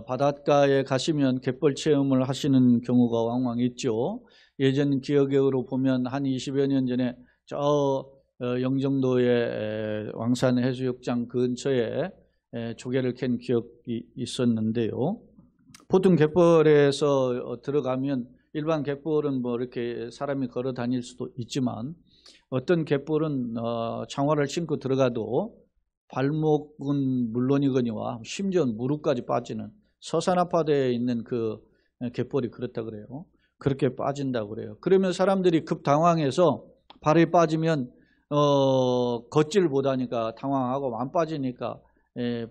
바닷가에 가시면 갯벌 체험을 하시는 경우가 왕왕 있죠. 예전 기억으로 보면 한 20여 년 전에 저 영종도의 왕산 해수욕장 근처에 조개를 캔 기억이 있었는데요. 보통 갯벌에서 들어가면 일반 갯벌은 뭐 이렇게 사람이 걸어 다닐 수도 있지만 어떤 갯벌은 장화를 신고 들어가도 발목은 물론이거니와 심지어 무릎까지 빠지는 서산아파대에 있는 그 갯벌이 그렇다 그래요. 그렇게 빠진다고 그래요. 그러면 사람들이 급당황해서 발이 빠지면 걷질 못하니까 당황하고 안 빠지니까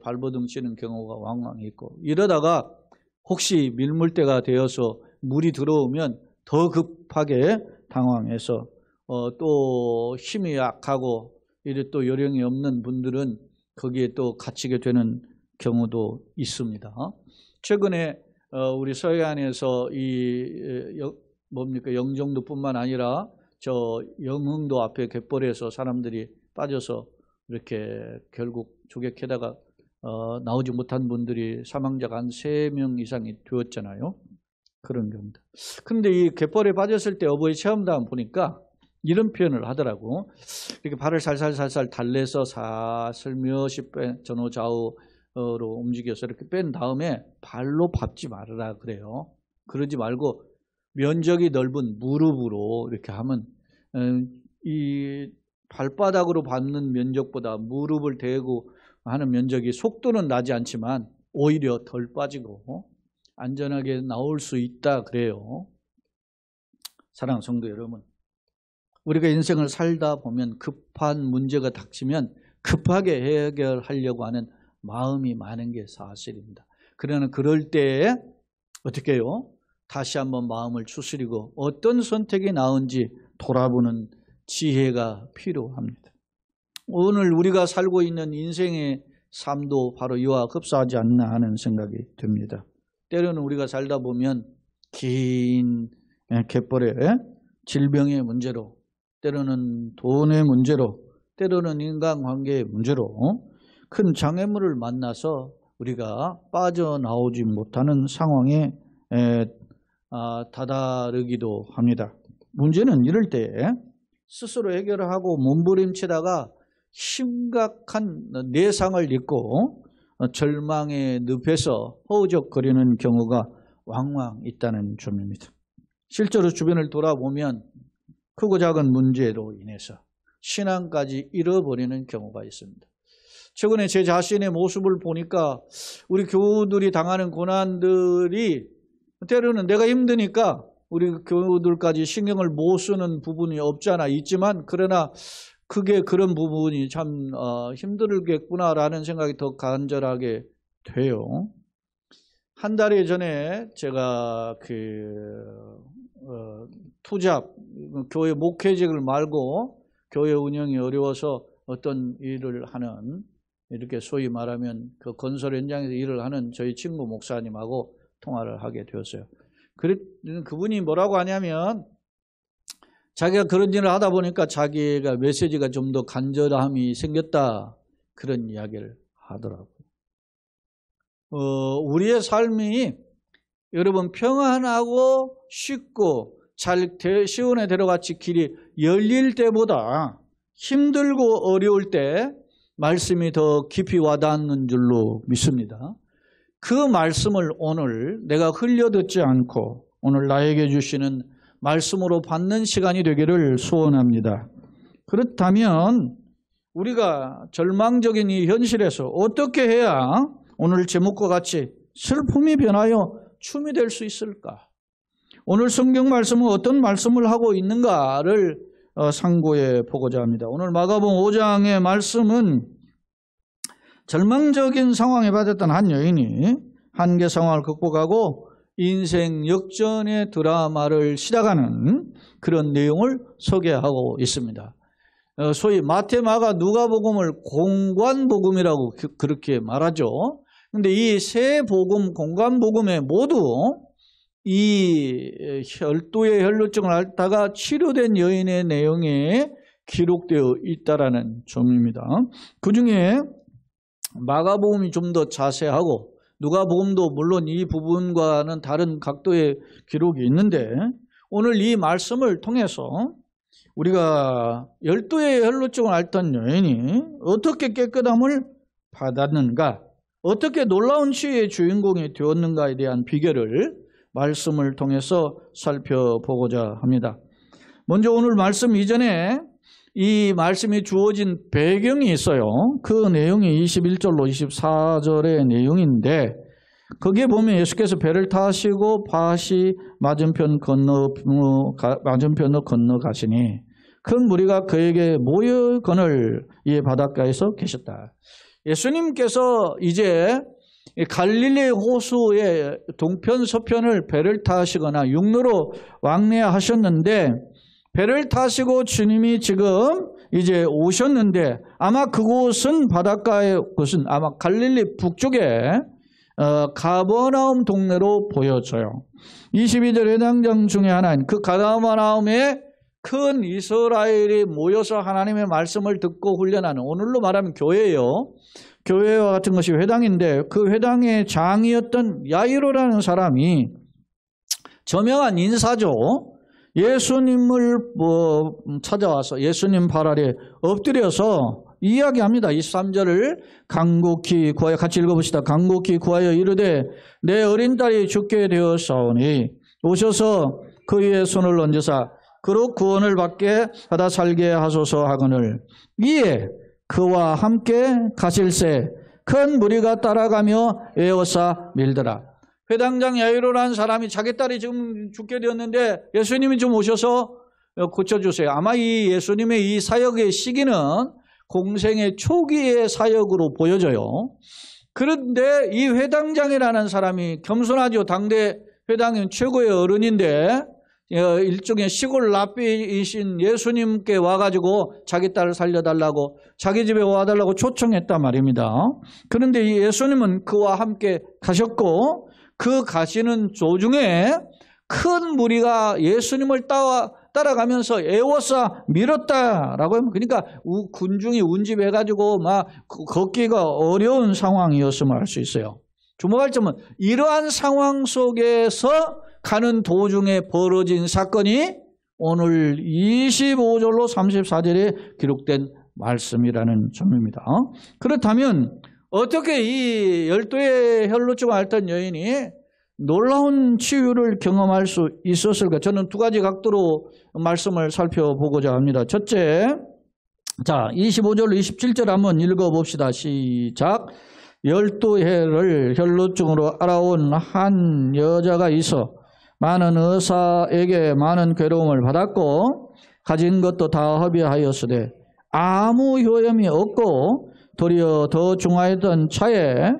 발버둥 치는 경우가 왕왕 있고, 이러다가 혹시 밀물대가 되어서 물이 들어오면 더 급하게 당황해서 또 힘이 약하고 이래 또 요령이 없는 분들은 거기에 또 갇히게 되는 경우도 있습니다. 최근에 우리 서해안에서 영종도뿐만 아니라 저 영흥도 앞에 갯벌에서 사람들이 빠져서 이렇게 결국 조개 캐다가 나오지 못한 분들이 사망자가 한 3명 이상이 되었잖아요. 그런 경우입니다. 그런데 이 갯벌에 빠졌을 때 어버이 체험단 보니까 이런 표현을 하더라고. 이렇게 발을 살살살살 달래서 슬며시 전후 좌우로 움직여서 이렇게 뺀 다음에 발로 밟지 말아라 그래요. 그러지 말고 면적이 넓은 무릎으로 이렇게 하면 이 발바닥으로 밟는 면적보다 무릎을 대고 하는 면적이 속도는 나지 않지만 오히려 덜 빠지고 안전하게 나올 수 있다 그래요. 사랑하는 성도 여러분, 우리가 인생을 살다 보면 급한 문제가 닥치면 급하게 해결하려고 하는 마음이 많은 게 사실입니다. 그러나 그럴 때 어떻게 해요? 다시 한번 마음을 추스리고 어떤 선택이 나은지 돌아보는 지혜가 필요합니다. 오늘 우리가 살고 있는 인생의 삶도 바로 이와 흡사하지 않나 하는 생각이 듭니다. 때로는 우리가 살다 보면 긴 갯벌에 질병의 문제로, 때로는 돈의 문제로, 때로는 인간관계의 문제로 큰 장애물을 만나서 우리가 빠져나오지 못하는 상황에 다다르기도 합니다. 문제는 이럴 때 스스로 해결을 하고 몸부림치다가 심각한 내상을 입고 절망의 늪에서 허우적거리는 경우가 왕왕 있다는 점입니다. 실제로 주변을 돌아보면 크고 작은 문제로 인해서 신앙까지 잃어버리는 경우가 있습니다. 최근에 제 자신의 모습을 보니까 우리 교우들이 당하는 고난들이 때로는 내가 힘드니까 우리 교우들까지 신경을 못 쓰는 부분이 없지 않아 있지만, 그러나 그게 그런 부분이 참 힘들겠구나라는 생각이 더 간절하게 돼요. 한 달 전에 제가 투잡, 교회 목회직을 말고 교회 운영이 어려워서 어떤 일을 하는, 이렇게 소위 말하면 그 건설 현장에서 일을 하는 저희 친구 목사님하고 통화를 하게 되었어요. 그분이 뭐라고 하냐면, 자기가 그런 일을 하다 보니까 자기가 메시지가 좀 더 간절함이 생겼다, 그런 이야기를 하더라고요. 우리의 삶이 여러분 평안하고 쉽고 잘 시온의 대로같이 길이 열릴 때보다 힘들고 어려울 때 말씀이 더 깊이 와닿는 줄로 믿습니다. 그 말씀을 오늘 내가 흘려듣지 않고 오늘 나에게 주시는 말씀으로 받는 시간이 되기를 소원합니다. 그렇다면 우리가 절망적인 이 현실에서 어떻게 해야 오늘 제목과 같이 슬픔이 변하여 춤이 될 수 있을까? 오늘 성경 말씀은 어떤 말씀을 하고 있는가를 상고해 보고자 합니다. 오늘 마가복음 5장의 말씀은 절망적인 상황에 빠졌던 한 여인이 한계 상황을 극복하고 인생 역전의 드라마를 시작하는 그런 내용을 소개하고 있습니다. 소위 마태, 마가, 누가복음을 공관복음이라고 그렇게 말하죠. 그런데 이 세 복음, 공관복음에 모두 이 혈도의 혈루증을 앓다가 치료된 여인의 내용이 기록되어 있다라는 점입니다. 그 중에 마가복음이 좀 더 자세하고 누가복음도 물론 이 부분과는 다른 각도의 기록이 있는데 오늘 이 말씀을 통해서 우리가 12의 혈루증을 앓던 여인이 어떻게 깨끗함을 받았는가, 어떻게 놀라운 치유의 주인공이 되었는가에 대한 비결을 말씀을 통해서 살펴보고자 합니다. 먼저 오늘 말씀 이전에 이 말씀이 주어진 배경이 있어요. 그 내용이 21절로 24절의 내용인데 거기에 보면 예수께서 배를 타시고 밭이 맞은편으로 건너가시니 큰 무리가 그에게 모여거늘 이 바닷가에서 계셨다. 예수님께서 이제 갈릴리 호수의 동편 서편을 배를 타시거나 육로로 왕래하셨는데 배를 타시고 주님이 지금 이제 오셨는데 아마 그곳은 바닷가의 곳은 아마 갈릴리 북쪽에 가버나움 동네로 보여져요. 22절 회당장 중에 하나인 그 가버나움에 큰 이스라엘이 모여서 하나님의 말씀을 듣고 훈련하는, 오늘로 말하면 교회예요. 교회와 같은 것이 회당인데 그 회당의 장이었던 야이로라는 사람이 저명한 인사죠. 예수님을 찾아와서 예수님 발 아래 엎드려서 이야기합니다. 23절을 간곡히 구하여, 같이 읽어봅시다. 간곡히 구하여 이르되 내 어린 딸이 죽게 되었사오니 오셔서 그의 손을 얹으사 그로 구원을 받아 살게 하소서 하거늘 이에 그와 함께 가실새 큰 무리가 따라가며 에워싸 밀더라. 회당장 야이로라는 사람이 자기 딸이 지금 죽게 되었는데 예수님이 좀 오셔서 고쳐주세요. 아마 이 예수님의 이 사역의 시기는 공생의 초기의 사역으로 보여져요. 그런데 이 회당장이라는 사람이 겸손하죠. 당대 회당인 최고의 어른인데 일종의 시골 랍비이신 예수님께 와가지고 자기 딸을 살려달라고 자기 집에 와달라고 초청했단 말입니다. 그런데 이 예수님은 그와 함께 가셨고 그 가시는 도중에 큰 무리가 예수님을 따라가면서 에워싸 밀었다라고 하면, 그러니까 군중이 운집해가지고 막 걷기가 어려운 상황이었음을 알 수 있어요. 주목할 점은 이러한 상황 속에서 가는 도중에 벌어진 사건이 오늘 25절로 34절에 기록된 말씀이라는 점입니다. 그렇다면 어떻게 이 12의 혈루증을 앓던 여인이 놀라운 치유를 경험할 수 있었을까? 저는 두 가지 각도로 말씀을 살펴보고자 합니다. 첫째, 자 25절 27절 한번 읽어봅시다. 시작. 12해를 혈루증으로 앓아온 한 여자가 있어 많은 의사에게 많은 괴로움을 받았고 가진 것도 다 허비하였으되 아무 효험이 없고 도리어 더 중하였던 차에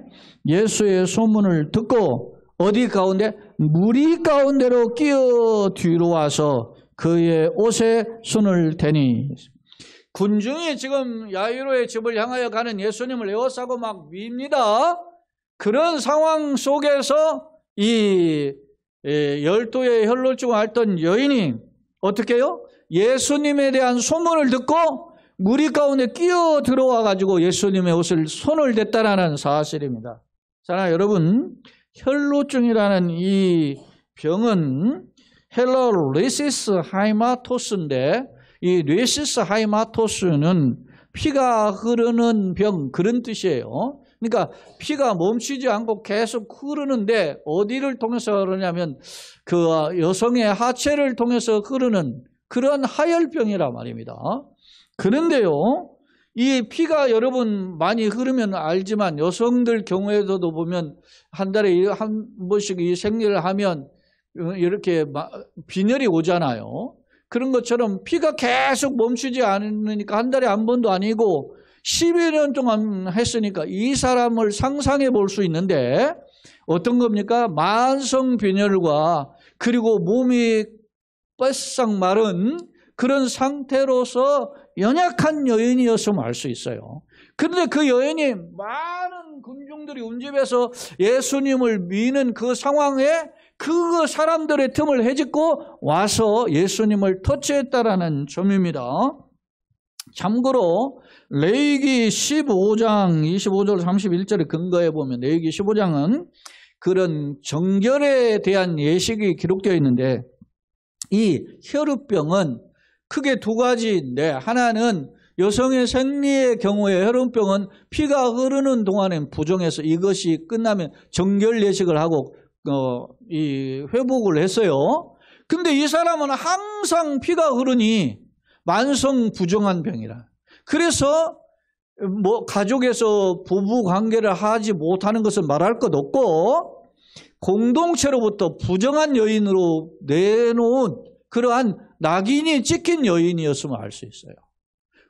예수의 소문을 듣고 어디 가운데? 무리 가운데로 끼어 뒤로 와서 그의 옷에 손을 대니. 군중이 지금 야이로의 집을 향하여 가는 예수님을 에워싸고 막 밉니다. 그런 상황 속에서 이 12의 혈루증을 앓던 여인이 어떻게 해요? 예수님에 대한 소문을 듣고 무리 가운데 끼어 들어와 가지고 예수님의 옷을 손을 댔다라는 사실입니다. 자, 여러분, 혈루증이라는 이 병은 헬러 레시스 하이마토스인데 이 레시스 하이마토스는 피가 흐르는 병, 그런 뜻이에요. 그러니까 피가 멈추지 않고 계속 흐르는데 어디를 통해서 흐르냐면 그 여성의 하체를 통해서 흐르는 그런 하혈병이란 말입니다. 그런데요, 이 피가 여러분 많이 흐르면 알지만 여성들 경우에도 보면 한 달에 한 번씩 이 생리를 하면 이렇게 빈혈이 오잖아요. 그런 것처럼 피가 계속 멈추지 않으니까 한 달에 한 번도 아니고 12년 동안 했으니까 이 사람을 상상해 볼 수 있는데 어떤 겁니까? 만성 빈혈과 그리고 몸이 바싹 마른 그런 상태로서 연약한 여인이었음을 알 수 있어요. 그런데 그 여인이 많은 군중들이 운집해서 예수님을 미는 그 상황에 그 사람들의 틈을 헤집고 와서 예수님을 터치했다라는 점입니다. 참고로 레위기 15장 25절 31절에 근거해 보면 레위기 15장은 그런 정결에 대한 예식이 기록되어 있는데 이 혈우병은 크게 두 가지인데 하나는 여성의 생리의 경우에 혈우병은 피가 흐르는 동안엔 부정해서 이것이 끝나면 정결 예식을 하고 이 회복을 했어요. 근데 이 사람은 항상 피가 흐르니 만성 부정한 병이라. 그래서 뭐 가족에서 부부 관계를 하지 못하는 것은 말할 것 없고 공동체로부터 부정한 여인으로 내놓은 그러한 낙인이 찍힌 여인이었음을 알 수 있어요.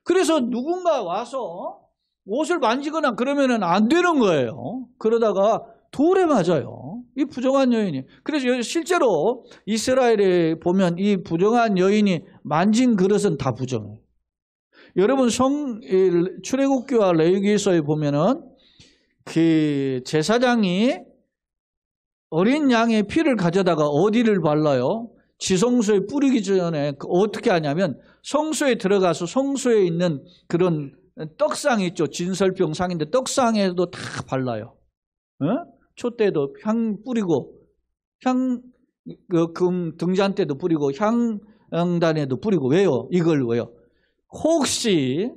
그래서 누군가 와서 옷을 만지거나 그러면은 안 되는 거예요. 그러다가 돌에 맞아요. 이 부정한 여인이. 그래서 실제로 이스라엘에 보면 이 부정한 여인이 만진 그릇은 다 부정해요. 여러분 출애굽기와 레위기서에 보면은 그 제사장이 어린 양의 피를 가져다가 어디를 발라요? 지성소에 뿌리기 전에 어떻게 하냐면 성소에 들어가서 성소에 있는 그런 떡상 있죠. 진설병 상인데 떡상에도 다 발라요. 촛대도 향 뿌리고 금 등잔 때도 뿌리고 향단에도 뿌리고. 왜요? 이걸 왜요? 혹시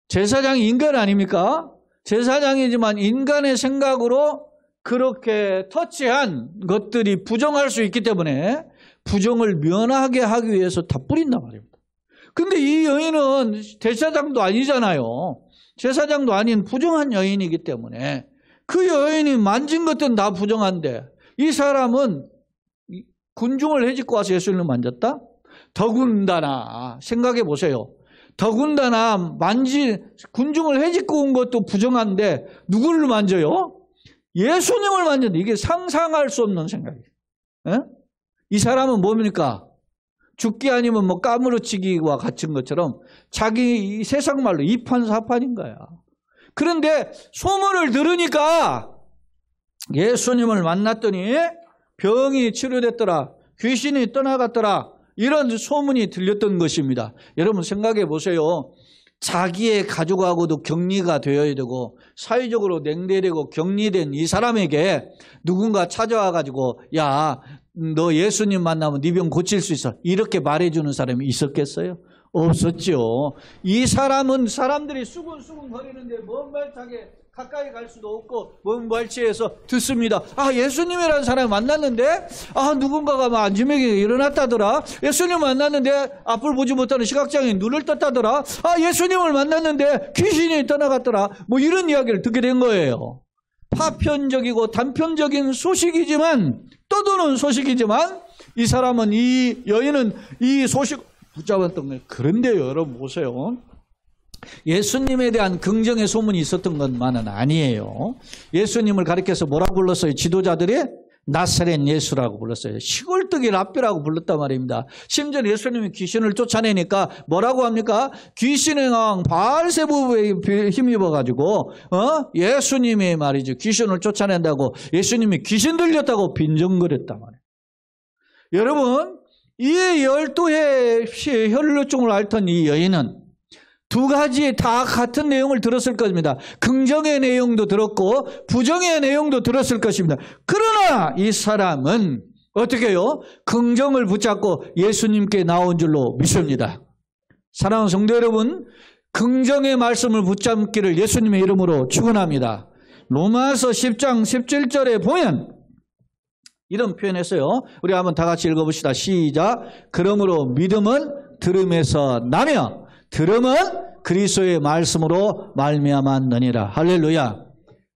제사장이 인간 아닙니까? 제사장이지만 인간의 생각으로 그렇게 터치한 것들이 부정할 수 있기 때문에 부정을 면하게 하기 위해서 다 뿌린단 말입니다. 근데 이 여인은 제사장도 아니잖아요. 제사장도 아닌 부정한 여인이기 때문에 그 여인이 만진 것들은 다 부정한데 이 사람은 군중을 해집고 와서 예수님을 만졌다? 더군다나 생각해 보세요. 더군다나 군중을 해집고 온 것도 부정한데 누구를 만져요? 예수님을 만졌는데 이게 상상할 수 없는 생각이에요. 이 사람은 뭡니까? 죽기 아니면 뭐 까무러치기와 같은 것처럼 자기 세상 말로 이판사판인 거야. 그런데 소문을 들으니까 예수님을 만났더니 병이 치료됐더라. 귀신이 떠나갔더라. 이런 소문이 들렸던 것입니다. 여러분 생각해 보세요. 자기의 가족하고도 격리가 되어야 되고 사회적으로 냉대되고 격리된 이 사람에게 누군가 찾아와 가지고 야, 너 예수님 만나면 네 병 고칠 수 있어. 이렇게 말해주는 사람이 있었겠어요? 없었죠. 이 사람은 사람들이 수근수근 거리는데 먼 발차게 가까이 갈 수도 없고 먼 발치에서 듣습니다. 아, 예수님이라는 사람을 만났는데 누군가가 막 안지명이 일어났다더라. 예수님 만났는데 앞을 보지 못하는 시각장애인 눈을 떴다더라. 예수님을 만났는데 귀신이 떠나갔더라. 뭐 이런 이야기를 듣게 된 거예요. 파편적이고 단편적인 소식이지만 떠도는 소식이지만 이 사람은 이 여인은 이 소식 붙잡았던 거예요. 그런데요, 여러분 보세요. 예수님에 대한 긍정의 소문이 있었던 것만은 아니에요. 예수님을 가리켜서 뭐라고 불렀어요? 지도자들이 나사렛 예수라고 불렀어요. 시골뜨기 랍비라고 불렀단 말입니다. 심지어 예수님이 귀신을 쫓아내니까 뭐라고 합니까? 귀신의 왕 바알세부에 힘입어가지고 예수님이 말이죠. 귀신을 쫓아낸다고 예수님이 귀신 들렸다고 빈정거렸단 말이에요. 여러분, 이 12의 혈루증을 앓던 이 여인은 두 가지 다 같은 내용을 들었을 것입니다. 긍정의 내용도 들었고 부정의 내용도 들었을 것입니다. 그러나 이 사람은 어떻게 해요? 긍정을 붙잡고 예수님께 나온 줄로 믿습니다. 사랑하는 성도 여러분, 긍정의 말씀을 붙잡기를 예수님의 이름으로 축원합니다. 로마서 10장 17절에 보면 이런 표현했어요. 우리 한번 다 같이 읽어봅시다. 시작. 그러므로 믿음은 들음에서 나며 들음은 그리스도의 말씀으로 말미암았느니라. 할렐루야.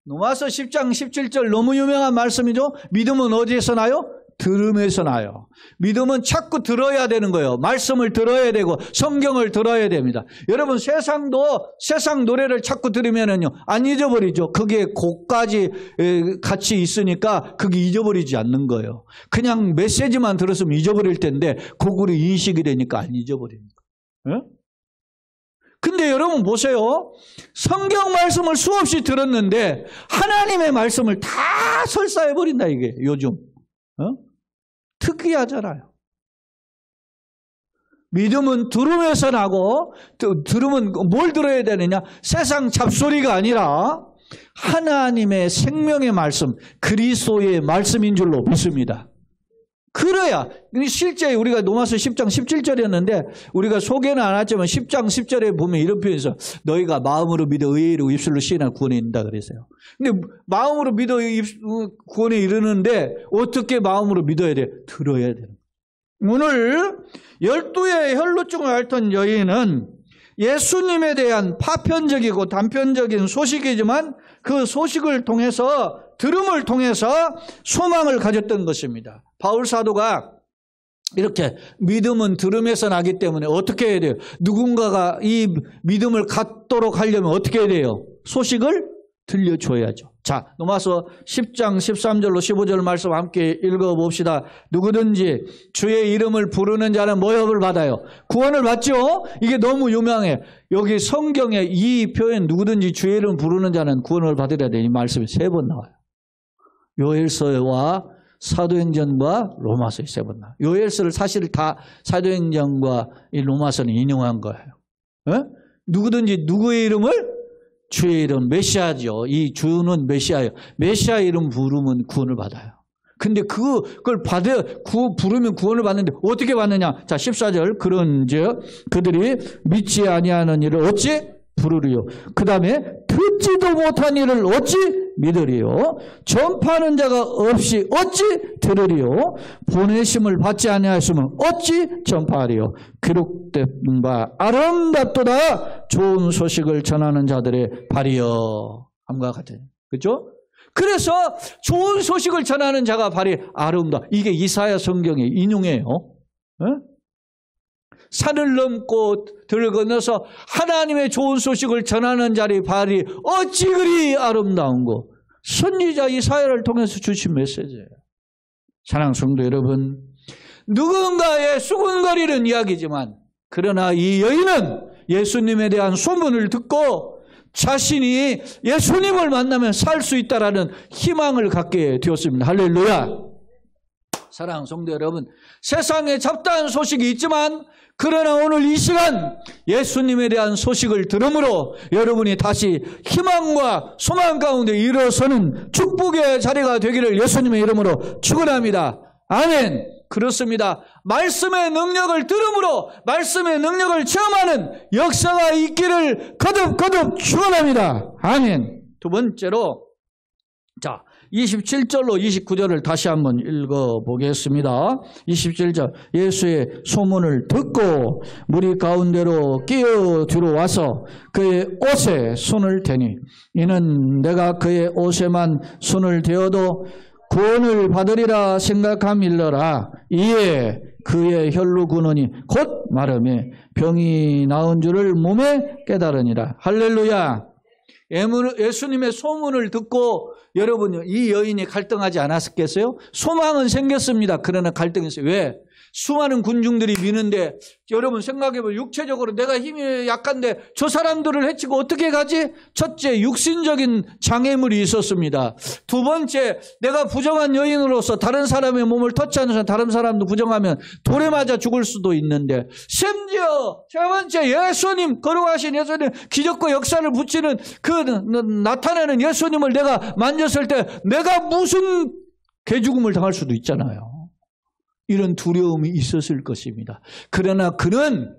로마서 10장 17절 너무 유명한 말씀이죠. 믿음은 어디에서 나요? 들음에서 나요. 믿음은 자꾸 들어야 되는 거예요. 말씀을 들어야 되고 성경을 들어야 됩니다. 여러분 세상 노래를 자꾸 들으면은요 안 잊어버리죠. 거기에 곡까지 같이 있으니까 그게 잊어버리지 않는 거예요. 그냥 메시지만 들었으면 잊어버릴 텐데 곡으로 인식이 되니까 안 잊어버립니다. 근데 여러분 보세요. 성경 말씀을 수없이 들었는데 하나님의 말씀을 다 설사해버린다 이게 요즘. 특이하잖아요. 믿음은 들음에서 나고, 들음은 뭘 들어야 되느냐? 세상 잡소리가 아니라 하나님의 생명의 말씀, 그리스도의 말씀인 줄로 믿습니다. 그래야 실제 우리가 로마서 10장 17절이었는데 우리가 소개는 안 했지만 10장 10절에 보면 이런 표현이 있어요. 너희가 마음으로 믿어 의에 이르고 입술로 시인하여 구원에 이른다 그랬어요. 근데 마음으로 믿어 구원에 이르는데 어떻게 마음으로 믿어야 돼? 들어야 돼요. 오늘 12의 혈루증을 앓던 여인은 예수님에 대한 파편적이고 단편적인 소식이지만 그 소식을 통해서, 들음을 통해서 소망을 가졌던 것입니다. 바울 사도가 이렇게 믿음은 들음에서 나기 때문에 어떻게 해야 돼요? 누군가가 이 믿음을 갖도록 하려면 어떻게 해야 돼요? 소식을 들려줘야죠. 자, 로마서 10장 13절로 15절 말씀 함께 읽어봅시다. 누구든지 주의 이름을 부르는 자는 모욕을 받아요. 구원을 받죠? 이게 너무 유명해. 여기 성경에 이 표현 누구든지 주의 이름 부르는 자는 구원을 받으려 돼. 이 말씀이 3번 나와요. 요엘서와 사도행전과 로마서에 3번 나와요. 요엘서를 사실 다 사도행전과 이 로마서는 인용한 거예요. 에? 누구든지 누구의 이름을? 주의 이름, 메시아죠. 이 주는 메시아예요. 메시아 이름 부르면 구원을 받아요. 근데 그걸 부르면 구원을 받는데 어떻게 받느냐? 자, 14절. 그런즉 그들이 믿지 아니하는 일을 어찌 부르리요? 그 다음에 듣지도 못한 일을 어찌 믿으리요? 전파하는 자가 없이 어찌 들으리요? 보내심을 받지 아니하였으면 어찌 전파하리요? 기록된 바 아름답도다 좋은 소식을 전하는 자들의 발이여. 함과 같아요. 그렇죠? 그래서 좋은 소식을 전하는 자가 발이 아름다. 이게 이사야 성경에 인용해요. 에? 산을 넘고 들을 건너서 하나님의 좋은 소식을 전하는 자의 발이 어찌 그리 아름다운고. 선지자 이사야를 통해서 주신 메시지예요. 사랑하는 성도 여러분, 누군가의 수군거리는 이야기지만 그러나 이 여인은 예수님에 대한 소문을 듣고 자신이 예수님을 만나면 살 수 있다라는 희망을 갖게 되었습니다. 할렐루야. 사랑하는 성도 여러분, 세상에 잡다한 소식이 있지만 그러나 오늘 이 시간 예수님에 대한 소식을 들음으로 여러분이 다시 희망과 소망 가운데 일어서는 축복의 자리가 되기를 예수님의 이름으로 축원합니다. 아멘. 그렇습니다. 말씀의 능력을 들음으로 말씀의 능력을 체험하는 역사가 있기를 거듭 축원합니다. 아멘. 두 번째로, 자, 27절로 29절을 다시 한번 읽어보겠습니다. 27절. 예수의 소문을 듣고 무리 가운데로 끼어 들어와서 그의 옷에 손을 대니 이는 내가 그의 옷에만 손을 대어도 구원을 받으리라 생각함일러라. 이에 그의 혈루 근원이 곧 마름에 병이 나은 줄을 몸에 깨달으니라. 할렐루야. 예수님의 소문을 듣고 여러분, 이 여인이 갈등하지 않았겠어요? 소망은 생겼습니다. 그러나 갈등이 있어요. 왜? 수많은 군중들이 미는데 여러분 생각해보면 육체적으로 내가 힘이 약한데 저 사람들을 해치고 어떻게 가지? 첫째, 육신적인 장애물이 있었습니다. 두 번째, 내가 부정한 여인으로서 다른 사람의 몸을 터치하는 다른 사람도 부정하면 돌에 맞아 죽을 수도 있는데, 심지어 세 번째, 예수님, 거룩하신 예수님, 기적과 역사를 붙이는 그 나타내는 예수님을 내가 만졌을 때 내가 무슨 개죽음을 당할 수도 있잖아요. 이런 두려움이 있었을 것입니다. 그러나 그는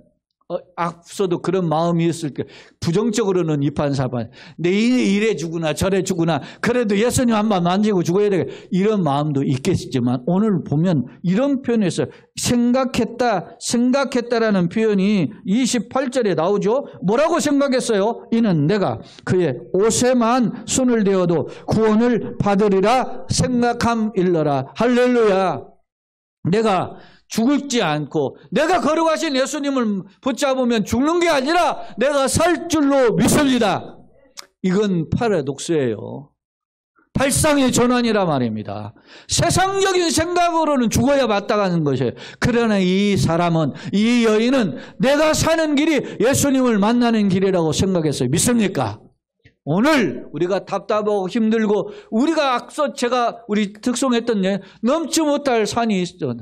앞서도 그런 마음이 있을 때 부정적으로는 이판사판, 내 이래 주구나 저래 주구나, 그래도 예수님 한번 만지고 죽어야 되겠다, 이런 마음도 있겠지만 오늘 보면 이런 표현에서 생각했다라는 표현이 28절에 나오죠. 뭐라고 생각했어요? 이는 내가 그의 옷에만 손을 대어도 구원을 받으리라 생각함일러라. 할렐루야. 내가 죽지 않고 내가 거룩하신 예수님을 붙잡으면 죽는 게 아니라 내가 살 줄로 믿습니다. 이건 파라독스예요. 발상의 전환이라 말입니다. 세상적인 생각으로는 죽어야 마땅한 것이에요. 그러나 이 사람은, 이 여인은 내가 사는 길이 예수님을 만나는 길이라고 생각했어요. 믿습니까? 오늘 우리가 답답하고 힘들고 우리가 앞서 제가 우리 특송했던 넘지 못할 산이 있어.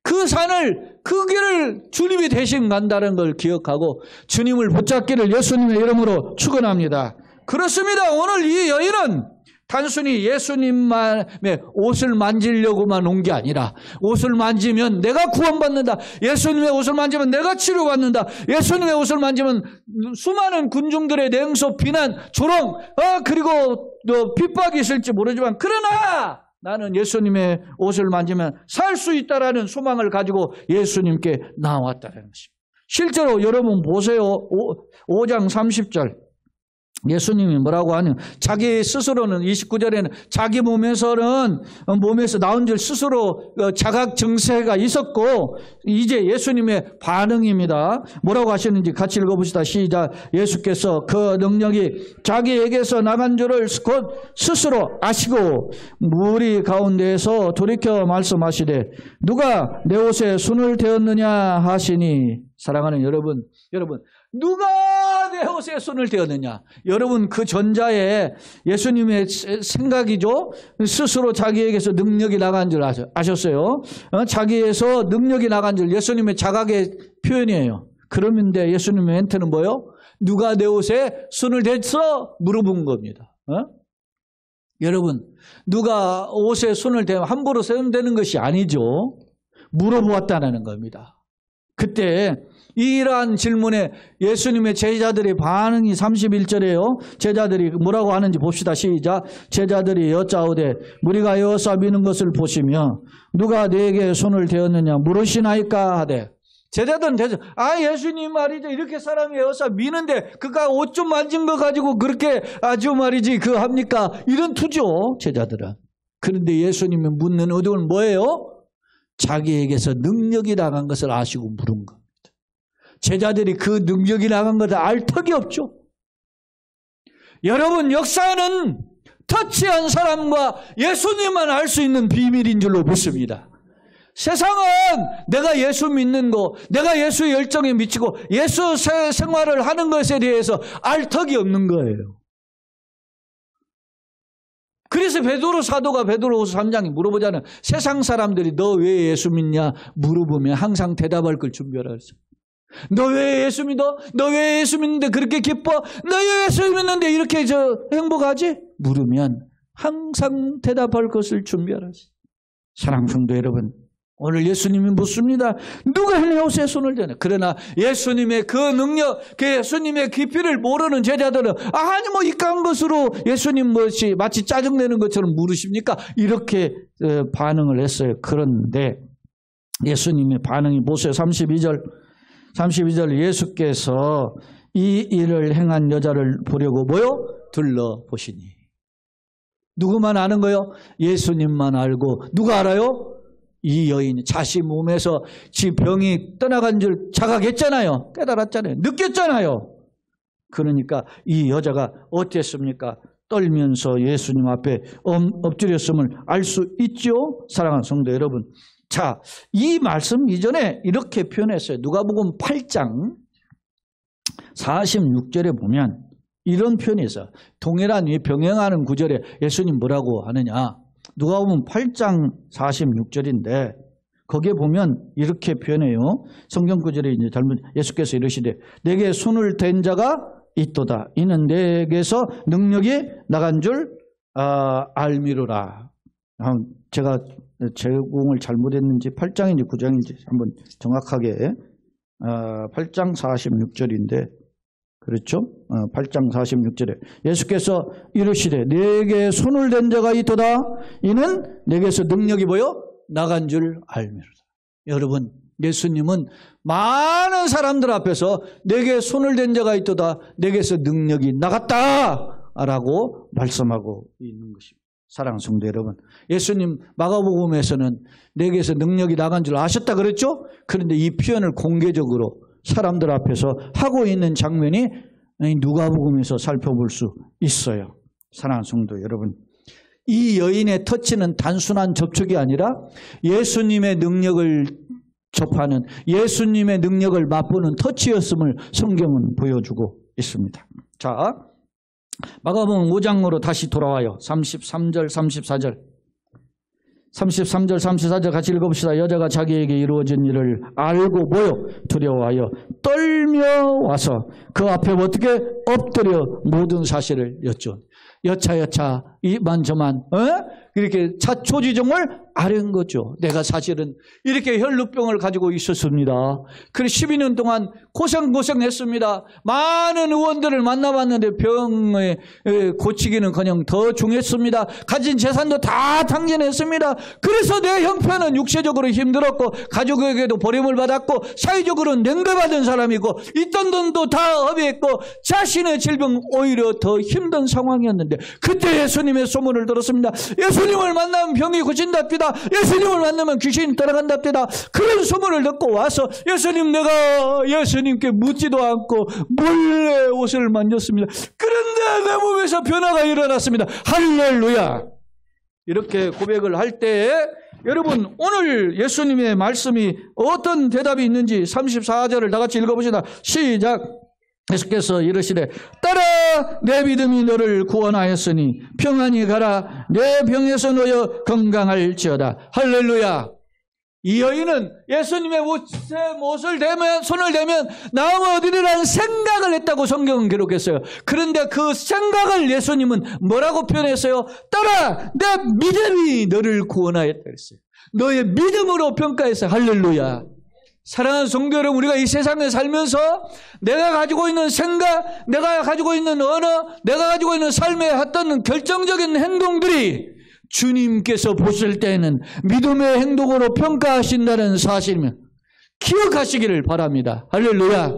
그 산을, 그 길을 주님이 대신 간다는 걸 기억하고 주님을 붙잡기를 예수님의 이름으로 축원합니다. 그렇습니다. 오늘 이 여인은 단순히 예수님만의 옷을 만지려고만 온 게 아니라 옷을 만지면 내가 구원받는다. 예수님의 옷을 만지면 내가 치료받는다. 예수님의 옷을 만지면 수많은 군중들의 냉소, 비난, 조롱, 그리고 핍박이 있을지 모르지만 그러나 나는 예수님의 옷을 만지면 살 수 있다라는 소망을 가지고 예수님께 나왔다는 것입니다. 실제로 여러분 보세요. 5장 30절. 예수님이 뭐라고 하냐면 자기 스스로는 29절에는 자기 몸에서 나온 줄 스스로 자각 증세가 있었고 이제 예수님의 반응입니다. 뭐라고 하시는지 같이 읽어봅시다. 시작. 예수께서 그 능력이 자기에게서 나간 줄을 곧 스스로 아시고 무리 가운데에서 돌이켜 말씀하시되 누가 내 옷에 손을 대었느냐 하시니 사랑하는 여러분 누가 내 옷에 손을 대었느냐? 여러분 그 전자에 예수님의 생각이죠. 스스로 자기에게서 능력이 나간 줄 아셨어요. 자기에서 능력이 나간 줄 예수님의 자각의 표현이에요. 그러는데 예수님의 멘트는 뭐예요? 누가 내 옷에 손을 댔어? 물어본 겁니다. 여러분 누가 옷에 손을 대면 함부로 손대는 것이 아니죠. 물어보았다는 겁니다. 그때 이러한 질문에 예수님의 제자들의 반응이 31절이에요. 제자들이 뭐라고 하는지 봅시다. 시작. 제자들이 여짜오되 우리가 여호사 미는 것을 보시며 누가 내게 손을 대었느냐 물으시나이까 하되 제자들은 예수님 말이죠. 이렇게 사람이 여호사 미는데 그가 옷 좀 만진 거 가지고 그렇게 아주 말이지 합니까? 이런 투죠. 제자들은. 그런데 예수님이 묻는 의도는 뭐예요? 자기에게서 능력이 나간 것을 아시고 물은 겁니다. 제자들이 그 능력이 나간 것을 알 턱이 없죠. 여러분 역사는 터치한 사람과 예수님만 알 수 있는 비밀인 줄로 믿습니다. 세상은 내가 예수 믿는 거, 내가 예수의 열정에 미치고 예수 생활을 하는 것에 대해서 알 턱이 없는 거예요. 그래서 베드로 사도가 베드로후서 3장에 물어보자는 세상 사람들이 너 왜 예수 믿냐 물어보면 항상 대답할 걸 준비하라 그랬어요. 너 왜 예수 믿어? 너 왜 예수 믿는데 그렇게 기뻐? 너 왜 예수 믿는데 이렇게 행복하지? 물으면 항상 대답할 것을 준비하라 그랬어요. 사랑하는 성도 여러분, 오늘 예수님이 묻습니다. 누가 내 옷에 손을 대냐? 그러나 예수님의 그 능력, 그 예수님의 깊이를 모르는 제자들은 아니 뭐 이까운 것으로 예수님 것이 마치 짜증내는 것처럼 물으십니까? 이렇게 반응을 했어요. 그런데 예수님의 반응이 보세요. 32절 예수께서 이 일을 행한 여자를 보려고 둘러보시니 누구만 아는 거요? 예수님만 알고 누가 알아요? 이 여인이 자신 몸에서 지 병이 떠나간 줄 자각했잖아요. 깨달았잖아요. 느꼈잖아요. 그러니까 이 여자가 어땠습니까? 떨면서 예수님 앞에 엎드렸음을 알 수 있죠. 사랑하는 성도 여러분. 자, 이 말씀 이전에 이렇게 표현했어요. 누가복음 8장 46절에 보면 이런 표현이 있어요. 동일한 이 병행하는 구절에 예수님 뭐라고 하느냐. 누가복음 8장 46절인데 거기에 보면 이렇게 표현해요. 성경 구절에 이제 잘못 예수께서 이르시되 내게 손을 댄 자가 있도다. 이는 내게서 능력이 나간 줄 알미로라. 제가 제공을 잘못했는지 8장인지 9장인지 한번 정확하게 8장 46절인데 그렇죠? 8장 46절에 예수께서 이르시되 내게 손을 댄 자가 있도다. 이는 내게서 능력이 나간 줄 알미로다. 여러분 예수님은 많은 사람들 앞에서 내게 손을 댄 자가 있도다. 내게서 능력이 나갔다 라고 말씀하고 있는 것입니다. 사랑하는 성도 여러분, 예수님 마가복음에서는 내게서 능력이 나간 줄 아셨다 그랬죠? 그런데 이 표현을 공개적으로 사람들 앞에서 하고 있는 장면이 누가복음에서 살펴볼 수 있어요. 사랑하는 성도 여러분, 이 여인의 터치는 단순한 접촉이 아니라 예수님의 능력을 접하는, 예수님의 능력을 맛보는 터치였음을 성경은 보여주고 있습니다. 자, 마가복음 5장으로 다시 돌아와요. 33절, 34절. 33절 34절 같이 읽어봅시다. 여자가 자기에게 이루어진 일을 알고 뭐요? 두려워하여 떨며 와서 그 앞에 어떻게 엎드려 모든 사실을 여쭈. 여차 이만저만 이렇게 자초지종을 아는 거죠. 내가 사실은 이렇게 혈루병을 가지고 있었습니다. 그래 12년 동안 고생했습니다. 많은 의원들을 만나봤는데 병에 고치기는 그냥 더 중했습니다. 가진 재산도 다 탕진했습니다. 그래서 내 형편은 육체적으로 힘들었고 가족에게도 버림을 받았고 사회적으로는 냉대받은 사람이고 있던 돈도 다 허비했고 자신의 질병 오히려 더 힘든 상황이었는데 그때 예수님의 소문을 들었습니다. 예수님을 만나면 병이 고친답니다. 예수님을 만나면 귀신이 따라간답니다. 그런 소문을 듣고 와서 내가 예수님께 묻지도 않고 몰래 옷을 만졌습니다. 그런데 내 몸에서 변화가 일어났습니다. 할렐루야. 이렇게 고백을 할 때 여러분 오늘 예수님의 말씀이 어떤 대답이 있는지 34절을 다 같이 읽어보시다. 시작. 예수께서 이르시되 따라 내 믿음이 너를 구원하였으니 평안히 가라. 내 병에서 놓여 건강할지어다. 할렐루야. 이 여인은 예수님의 옷을 대면 손을 대면 나음을 얻으리라는 생각을 했다고 성경은 기록했어요. 그런데 그 생각을 예수님은 뭐라고 표현했어요? 따라 내 믿음이 너를 구원하였다 그랬어요. 너의 믿음으로 평가했어요. 할렐루야. 사랑하는 성도 여러분, 우리가 이 세상에 살면서 내가 가지고 있는 생각, 내가 가지고 있는 언어, 내가 가지고 있는 삶의 어떤 결정적인 행동들이 주님께서 보실 때에는 믿음의 행동으로 평가하신다는 사실을 기억하시기를 바랍니다. 할렐루야.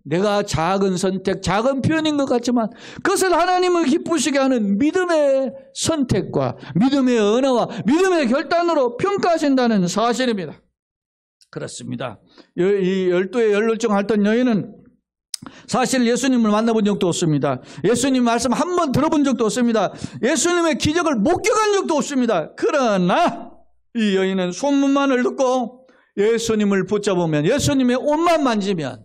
내가 작은 선택, 작은 표현인 것 같지만 그것을 하나님을 기쁘시게 하는 믿음의 선택과 믿음의 언어와 믿음의 결단으로 평가하신다는 사실입니다. 그렇습니다. 이 12의 혈루증 앓던 여인은 사실 예수님을 만나본 적도 없습니다. 예수님 말씀 한 번 들어본 적도 없습니다. 예수님의 기적을 목격한 적도 없습니다. 그러나 이 여인은 소문만을 듣고 예수님을 붙잡으면 예수님의 옷만 만지면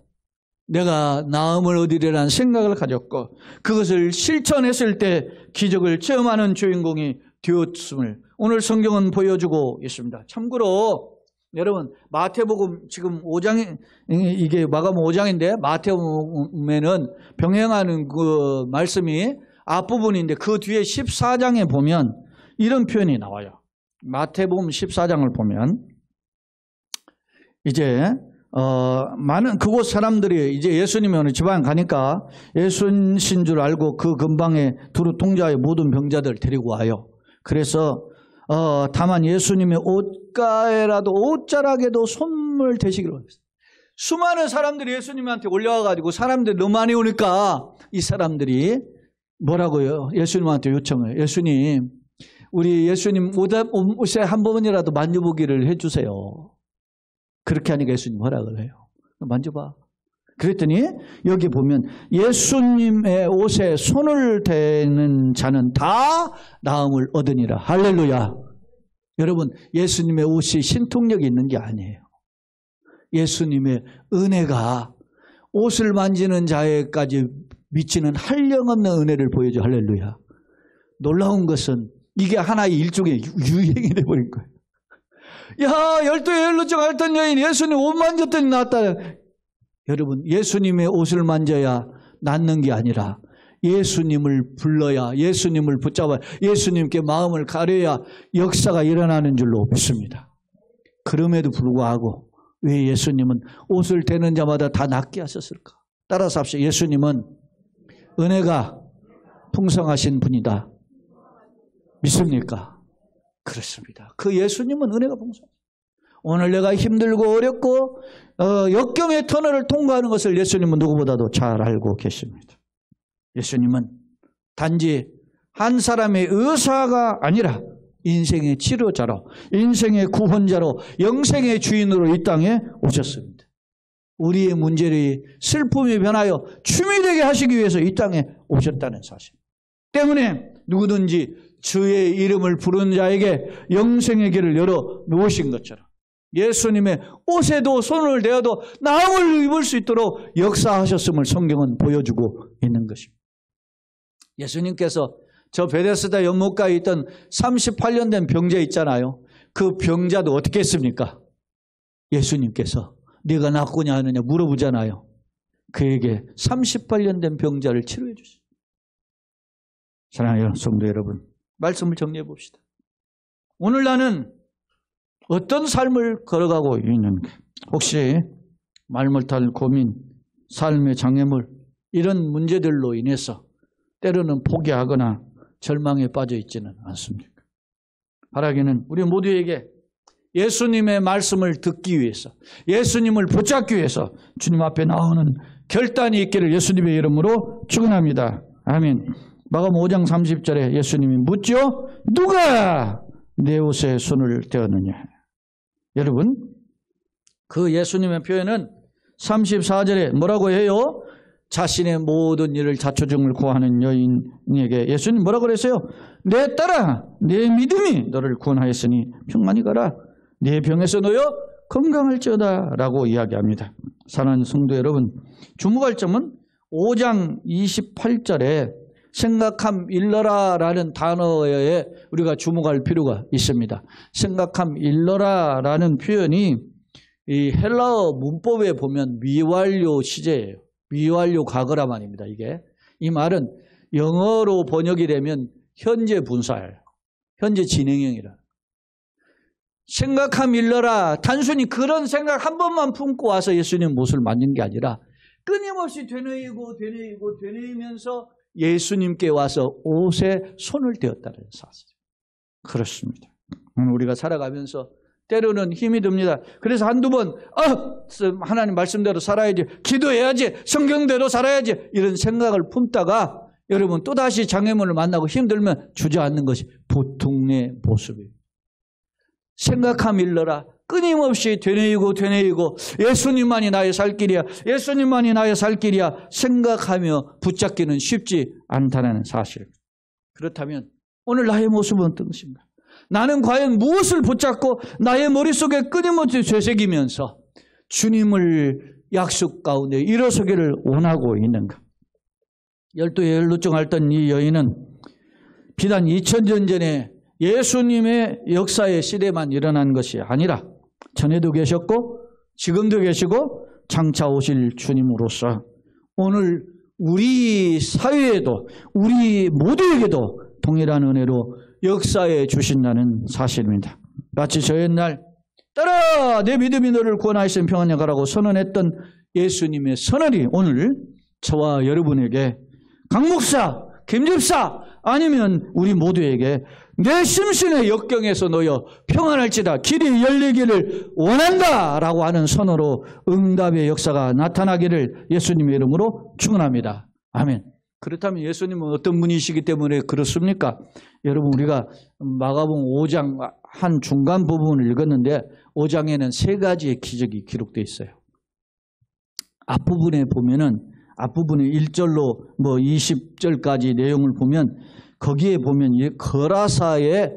내가 나음을 얻으리라는 생각을 가졌고 그것을 실천했을 때 기적을 체험하는 주인공이 되었음을 오늘 성경은 보여주고 있습니다. 참고로 여러분 마태복음 지금 5장 이게 마가음 5장인데 마태복음에는 병행하는 그 말씀이 앞부분인데 그 뒤에 14장에 보면 이런 표현이 나와요. 마태복음 14장을 보면 이제 많은 그곳 사람들이 이제 예수님이 어느 지방 가니까 예수신 줄 알고 그 근방에 두루 통자의 모든 병자들 데리고 와요. 그래서 다만 예수님의 옷가에라도 옷자락에도 손을 대시기로 했어요. 수많은 사람들이 예수님한테 올라와가지고 사람들이 너무 많이 오니까 이 사람들이 뭐라고요? 예수님한테 요청해요. 예수님, 우리 예수님 옷에 한 번이라도 만져보기를 해주세요. 그렇게 하니까 예수님 허락을 해요. 만져봐. 그랬더니 여기 보면 예수님의 옷에 손을 대는 자는 다 나음을 얻으니라. 할렐루야. 여러분 예수님의 옷이 신통력이 있는 게 아니에요. 예수님의 은혜가 옷을 만지는 자에까지 미치는 한량없는 은혜를 보여줘. 할렐루야. 놀라운 것은 이게 하나의 일종의 유행이 돼버린 거예요. 야 12의 혈루증 앓던 여인 예수님 옷 만졌더니 낫다. 여러분 예수님의 옷을 만져야 낫는 게 아니라 예수님을 불러야 예수님을 붙잡아야 예수님께 마음을 가려야 역사가 일어나는 줄로 믿습니다. 그럼에도 불구하고 왜 예수님은 옷을 대는 자마다 다 낫게 하셨을까? 따라서 합시다. 예수님은 은혜가 풍성하신 분이다. 믿습니까? 그렇습니다. 그 예수님은 은혜가 풍성합니다. 오늘 내가 힘들고 어렵고 역경의 터널을 통과하는 것을 예수님은 누구보다도 잘 알고 계십니다. 예수님은 단지 한 사람의 의사가 아니라 인생의 치료자로 인생의 구원자로 영생의 주인으로 이 땅에 오셨습니다. 우리의 문제를 슬픔이 변하여 춤이 되게 하시기 위해서 이 땅에 오셨다는 사실 때문에 누구든지 주의 이름을 부르는 자에게 영생의 길을 열어 놓으신 것처럼 예수님의 옷에도 손을 대어도 나음을 입을 수 있도록 역사하셨음을 성경은 보여주고 있는 것입니다. 예수님께서 저 베데스다 연못가에 있던 38년 된 병자 있잖아요. 그 병자도 어떻게 했습니까? 예수님께서 네가 낫고냐 하느냐 물어보잖아요. 그에게 38년 된 병자를 치료해 주시죠. 사랑하는 성도 여러분, 말씀을 정리해 봅시다. 오늘 나는 어떤 삶을 걸어가고 있는가? 혹시 말 못할 고민, 삶의 장애물, 이런 문제들로 인해서 때로는 포기하거나 절망에 빠져 있지는 않습니까? 바라기는 우리 모두에게 예수님의 말씀을 듣기 위해서, 예수님을 붙잡기 위해서 주님 앞에 나오는 결단이 있기를 예수님의 이름으로 축원합니다. 아멘. 마가복음 5장 30절에 예수님이 묻죠. 누가 내 옷에 손을 대었느냐. 여러분, 그 예수님의 표현은 34절에 뭐라고 해요? 자신의 모든 일을 자초중을 구하는 여인에게 예수님 뭐라고 그랬어요? 내 딸아, 내 믿음이 너를 구원하였으니 평안히 가라. 네 병에서 놓여 건강할지어다 라고 이야기합니다. 사랑하는 성도 여러분, 주목할 점은 5장 28절에 생각함 일러라 라는 단어에 우리가 주목할 필요가 있습니다. 생각함 일러라 라는 표현이 이 헬라어 문법에 보면 미완료 시제예요. 미완료 과거라 말입니다. 이게 이 말은 영어로 번역이 되면 현재 분사예요. 현재 진행형이라. 생각함 일러라. 단순히 그런 생각 한 번만 품고 와서 예수님 못을 만진 게 아니라 끊임없이 되뇌이면서 예수님께 와서 옷에 손을 대었다는 사실. 그렇습니다. 우리가 살아가면서 때로는 힘이 듭니다. 그래서 한두 번 하나님 말씀대로 살아야지, 기도해야지, 성경대로 살아야지 이런 생각을 품다가 여러분 또다시 장애물을 만나고 힘들면 주저앉는 것이 보통의 모습이에요. 생각함 일러라. 끊임없이 되뇌이고 예수님만이 나의 살 길이야. 예수님만이 나의 살 길이야. 생각하며 붙잡기는 쉽지 않다는 사실. 그렇다면 오늘 나의 모습은 어떤 것인가? 나는 과연 무엇을 붙잡고 나의 머릿속에 끊임없이 되새기면서 주님을 약속 가운데 일어서기를 원하고 있는가? 12의 혈루증 앓던 이 여인은 비단 2000년 전에 예수님의 역사의 시대만 일어난 것이 아니라 전에도 계셨고 지금도 계시고 장차 오실 주님으로서 오늘 우리 사회에도 우리 모두에게도 동일한 은혜로 역사에 주신다는 사실입니다. 마치 저 옛날 따라 내 믿음이 너를 구원하였으면 평안히 가라고 선언했던 예수님의 선언이 오늘 저와 여러분에게 강목사, 김집사 아니면 우리 모두에게 내 심신의 역경에서 놓여 평안할지다 길이 열리기를 원한다라고 하는 선언으로 응답의 역사가 나타나기를 예수님의 이름으로 축원합니다. 아멘. 그렇다면 예수님은 어떤 분이시기 때문에 그렇습니까? 여러분 우리가 마가복음 5장 한 중간 부분을 읽었는데 5장에는 3가지의 기적이 기록되어 있어요. 앞부분에 보면은 앞부분에 1절로 20절까지 내용을 보면 거기에 보면 거라사에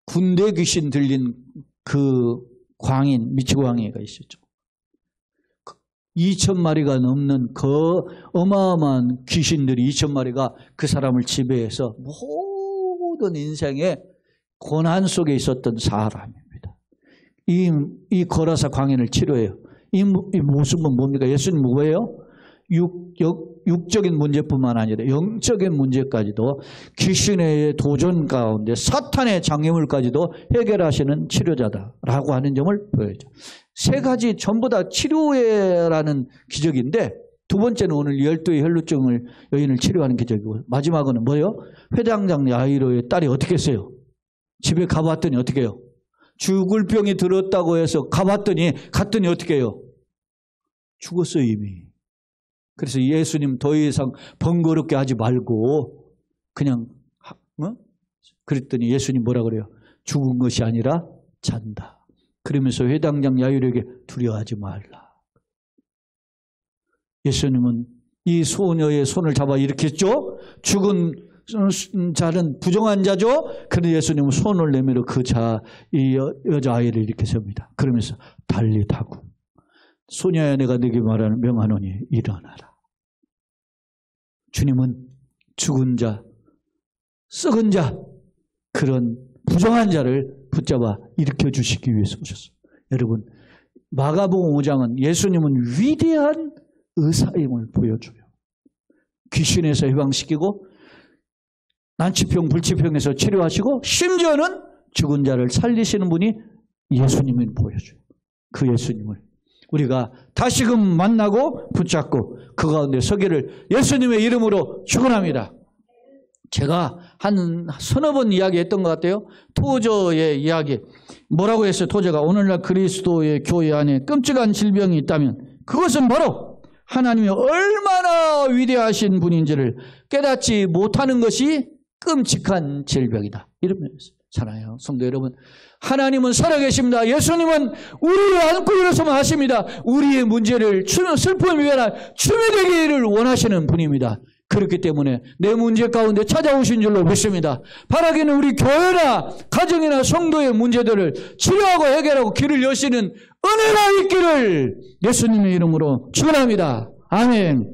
군대 귀신 들린 그 광인 미치광이가 있었죠. 2000마리가 넘는 그 어마어마한 귀신들이 2000마리가 그 사람을 지배해서 모든 인생의 고난 속에 있었던 사람입니다. 이 거라사 광인을 치료해요. 이 모습은 뭡니까? 예수님 뭐예요? 육적인 문제뿐만 아니라 영적인 문제까지도 귀신의 도전 가운데 사탄의 장애물까지도 해결하시는 치료자다라고 하는 점을 보여줘. 3가지 전부 다 치료라는 기적인데 두 번째는 오늘 12의 혈루증을 여인을 치료하는 기적이고 마지막은 뭐예요? 회당장 야이로의 딸이 어떻게 했어요? 집에 가봤더니 어떻게 해요? 죽을 병이 들었다고 해서 갔더니 어떻게 해요? 죽었어요 이미. 그래서 예수님 더 이상 번거롭게 하지 말고 그냥 그랬더니 예수님 뭐라 그래요? 죽은 것이 아니라 잔다. 그러면서 회당장 야이로에게 두려워하지 말라. 예수님은 이 소녀의 손을 잡아 일으켰죠. 죽은 자는 부정한 자죠. 그런데 예수님은 손을 내밀어 이 여자아이를 이렇게 세웁니다. 그러면서 달리다고 소녀야 내가 네게 명하노니 일어나라. 주님은 죽은 자, 썩은 자, 그런 부정한 자를 붙잡아 일으켜주시기 위해서 오셨어요. 여러분, 마가복음 5장은 예수님은 위대한 의사임을 보여줘요. 귀신에서 해방시키고 난치병, 불치병에서 치료하시고 심지어는 죽은 자를 살리시는 분이 예수님을 보여줘요. 그 예수님을 우리가 다시금 만나고 붙잡고 그 가운데 서기를 예수님의 이름으로 축원합니다. 제가 한 서너 번 이야기했던 것 같아요. 토저의 이야기. 뭐라고 했어요? 토저가 오늘날 그리스도의 교회 안에 끔찍한 질병이 있다면 그것은 바로 하나님이 얼마나 위대하신 분인지를 깨닫지 못하는 것이 끔찍한 질병이다. 이러면서잖아요. 성도 여러분, 하나님은 살아계십니다. 예수님은 우리를 안고 일어서면 하십니다. 우리의 문제를 슬픔을 위하여 치유되기를 원하시는 분입니다. 그렇기 때문에 내 문제 가운데 찾아오신 줄로 믿습니다. 바라기는 우리 교회나 가정이나 성도의 문제들을 치료하고 해결하고 길을 여시는 은혜가 있기를 예수님의 이름으로 축원합니다. 아멘.